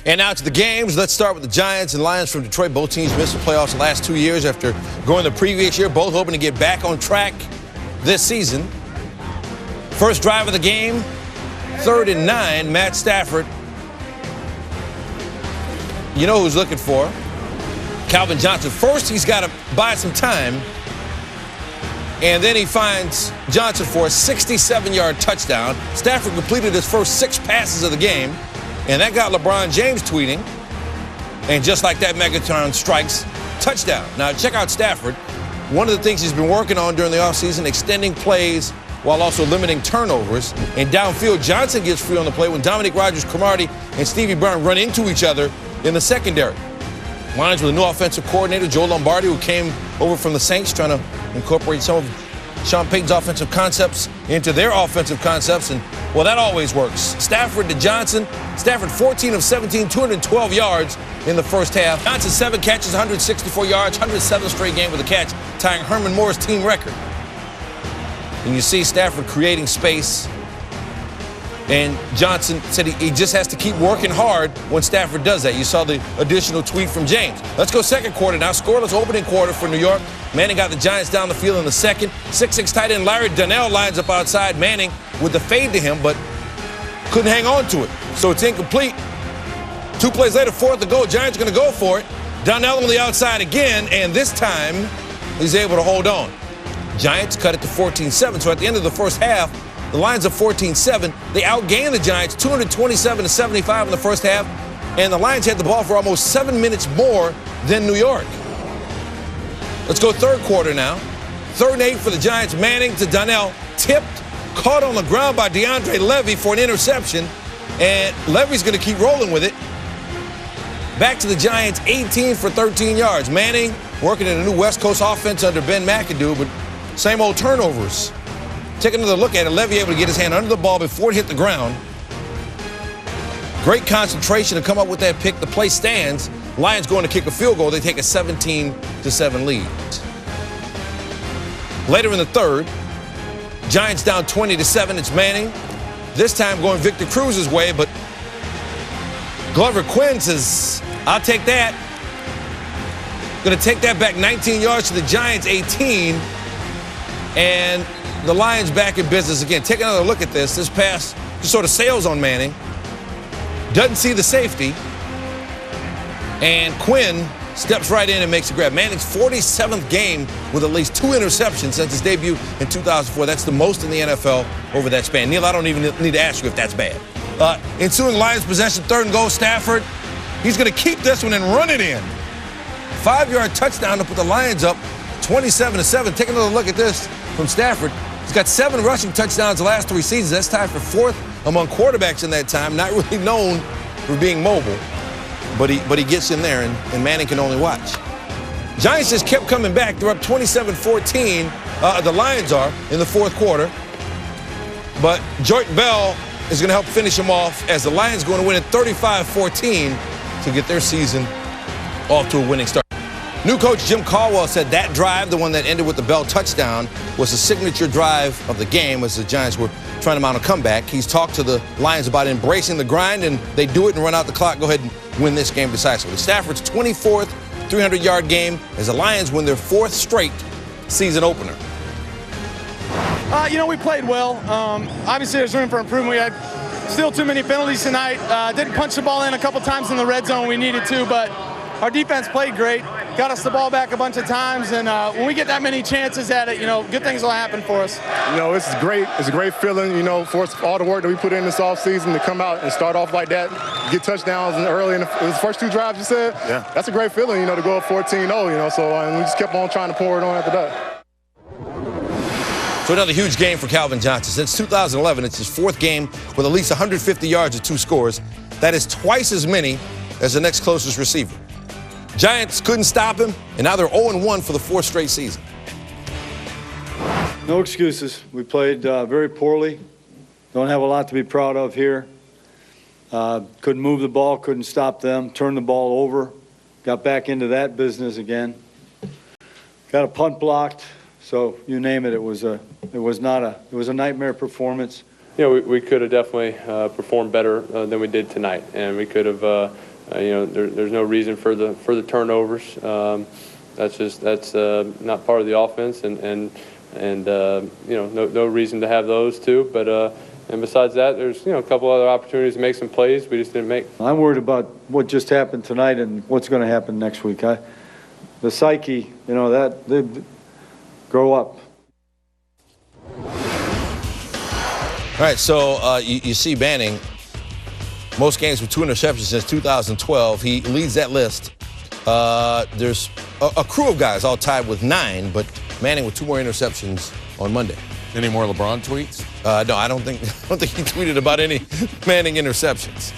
And now to the games. Let's start with the Giants and Lions from Detroit. Both teams missed the playoffs the last 2 years after going the previous year. Both hoping to get back on track this season. First drive of the game, 3rd and 9, Matt Stafford. You know who's looking for? Calvin Johnson. First, he's got to buy some time. And then he finds Johnson for a 67-yard touchdown. Stafford completed his first 6 passes of the game. And that got LeBron James tweeting. And just like that, Megatron strikes, touchdown. Now, check out Stafford. One of the things he's been working on during the offseason, extending plays while also limiting turnovers. And downfield, Johnson gets free on the play when Dominique Rodgers-Cromartie and Stevie Brown run into each other in the secondary. Lions with a new offensive coordinator, Joe Lombardi, who came over from the Saints, trying to incorporate some of Sean Payton's offensive concepts into their offensive concepts. And, well, that always works. Stafford to Johnson. Stafford 14 of 17, 212 yards in the first half. Johnson 7 catches, 164 yards, 107th straight game with a catch, tying Herman Moore's team record. And you see Stafford creating space. And Johnson said he just has to keep working hard when Stafford does that. You saw the additional tweet from James. Let's go second quarter now. Scoreless opening quarter for New York. Manning got the Giants down the field in the second. 6'6" tight end Larry Donnell lines up outside. Manning with the fade to him, but couldn't hang on to it. So it's incomplete. 2 plays later, 4th to go. Giants going to go for it. Donnell on the outside again, and this time he's able to hold on. Giants cut it to 14-7. So at the end of the first half, the Lions are 14-7. They outgained the Giants 227-75 in the first half, and the Lions had the ball for almost 7 minutes more than New York. Let's go third quarter now. 3rd and 8 for the Giants. Manning to Donnell, tipped, caught on the ground by DeAndre Levy for an interception, and Levy's going to keep rolling with it. Back to the Giants, 18 for 13 yards. Manning working in a new West Coast offense under Ben McAdoo, but same old turnovers. Take another look at it. Levy able to get his hand under the ball before it hit the ground. Great concentration to come up with that pick. The play stands. Lions going to kick a field goal. They take a 17-7 lead. Later in the third, Giants down 20-7. It's Manning. This time going Victor Cruz's way, but Glover Quinn says, I'll take that. Going to take that back 19 yards to the Giants' 18. And the Lions back in business again. Take another look at this. This pass just sort of sails on Manning. Doesn't see the safety. And Quinn steps right in and makes a grab. Manning's 47th game with at least 2 interceptions since his debut in 2004. That's the most in the NFL over that span. Neil, I don't even need to ask you if that's bad. Ensuing Lions possession, 3rd and goal, Stafford. He's going to keep this one and run it in. 5-yard touchdown to put the Lions up 27-7. Take another look at this from Stafford. He's got 7 rushing touchdowns the last 3 seasons. That's tied for 4th among quarterbacks in that time. Not really known for being mobile, but he gets in there, and Manning can only watch. Giants just kept coming back. They're up 27-14. The Lions are in the 4th quarter. But Jordan Bell is going to help finish them off as the Lions going to win at 35-14 to get their season off to a winning start. New coach Jim Caldwell said that drive, the one that ended with the Bell touchdown, was the signature drive of the game as the Giants were trying to mount a comeback. He's talked to the Lions about embracing the grind, and they do it and run out the clock. Go ahead and win this game decisively. Stafford's 24th 300-yard game as the Lions win their 4th straight season opener. We played well. Obviously, there's room for improvement. We had still too many penalties tonight. Didn't punch the ball in a couple times in the red zone when we needed to, but our defense played great. Got us the ball back a bunch of times, and when we get that many chances at it, good things will happen for us. This is great. It's a great feeling, for all the work that we put in this offseason to come out and start off like that, get touchdowns early in the first 2 drives, you said? Yeah. That's a great feeling, to go up 14-0, so we just kept on trying to pour it on after that. So another huge game for Calvin Johnson. Since 2011, it's his 4th game with at least 150 yards and 2 scores. That is twice as many as the next closest receiver. Giants couldn't stop him, and now they're 0-1 for the 4th straight season. No excuses. We played very poorly. Don't have a lot to be proud of here. Couldn't move the ball, couldn't stop them, turned the ball over, got back into that business again. Got a punt blocked, so you name it. It was a nightmare performance. We could have definitely performed better than we did tonight, and we could have there's no reason for the turnovers. That's not part of the offense, and no reason to have those too. But and besides that, there's a couple other opportunities to make some plays we just didn't make. I'm worried about what just happened tonight and what's going to happen next week. The psyche, that they grow up. All right, so you see Manning, most games with 2 interceptions since 2012. He leads that list. There's a crew of guys all tied with 9, but Manning with 2 more interceptions on Monday. Any more LeBron tweets? No, I don't think he tweeted about any Manning interceptions.